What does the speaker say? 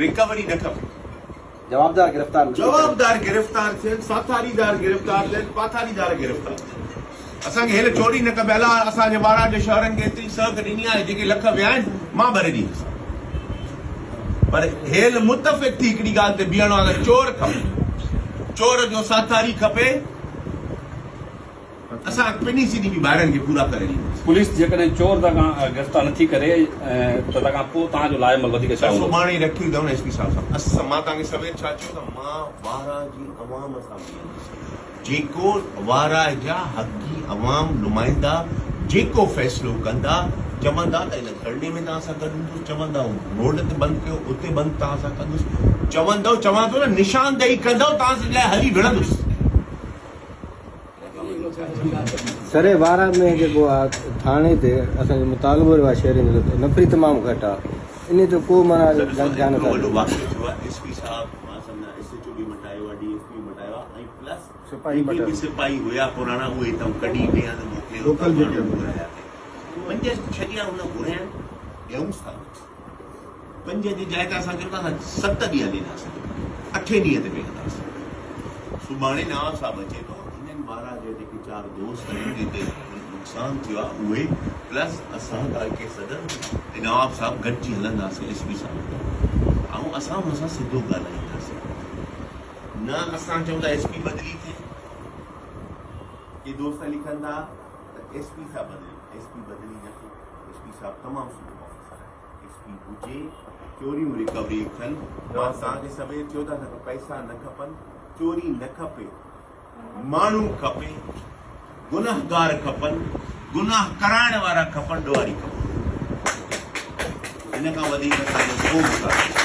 Recovery न खपे जवाबदार गिरफ्तार थियनि साथारीदार गिरफ़्तार थियनि पाथारीदार गिरफ़्तार थियनि असांखे हेल चोरी न कबियल आहे असांजे ॿारहं जे शहरनि खे एतिरी सहक ॾिनी आहे जेके लख विया आहिनि मां भरे ॾींदुसि पर हेल मुतफ़िक़ थी हिकिड़ी ॻाल्हि ते बीहणो आहे त चोर खपे चोर जो साथारी खपे असां पिनी सीधी बि ॿारनि खे पूरा करे ॾींदासीं पुलिस जेकॾहिं चोर तव्हां गिरफ़्तार नथी करे त तंहिं खां पोइ तव्हांजो लाइमल वधीक छा हूंदो? सुभाणे रखी अथव न एस पी साहिब सां मां तव्हांखे सवेर छा चयो त मां वारा जी अवाम सां बीहंदुसि जेको वारा जा हक़ी अवाम नुमाइंदा जेको फ़ैसिलो कंदा चवंदा त हिन धरणे में तव्हां सां गॾु हूंदुसि चवंदा रोड ते बंदि कयो उते बंदि तव्हां सां कंदुसि चवंदव चवां थो न निशानदेही कंदव तव्हां लाइ हली विढ़ंदुसि सरे वारा में जेको आहे थाणे ते असांजो मुतालबो आहे शहरी नफ़री तमामु घटि आहे इन ते को माना ध्यानु वॾो वाक़ियो थियो आहे एस पी साहिब मां सम्झा SHO बि मटायो आहे DSP बि मटायो आहे ऐं प्लस सिपाही हुया पुराणा उहे हितां कढी ॿिया त मोकिलियो घुराया 5 छॾिया हुन घुराया ॾियूंसि था 5 जी जाइ ते असां चऊं था 7 ॾींहं ॾींदासीं 8 ॾींहं ते वेंदासीं सुभाणे नवाब साहिबु अचे थो हिननि वारा जे जेके 4 दोस्त आहिनि जिते नुक़सानु थियो आहे उहे प्लस असां ॻाल्हि खे सदन नवाब साहिबु गॾिजी हलंदासीं SP साहिब ऐं असां हुन सां सिधो ॻाल्हाईंदासीं न असां चऊं था SP बदिली थिए के दोस्त लिखंदा त SP साहिबु बदिली SP बदिली न थिए SP साहिबु तमामु सुठो ऑफिसर आहे SP हुजे चोरियूं रिकवरी थियनि मां तव्हांखे सवेर चयो था त पैसा न खपनि चोरी न खपे माण्हू खपे गुनाहगार खपनि गुनाह कराइण वारा खपनि ॾुआरी खपनि हिन खां वधीक असांजो को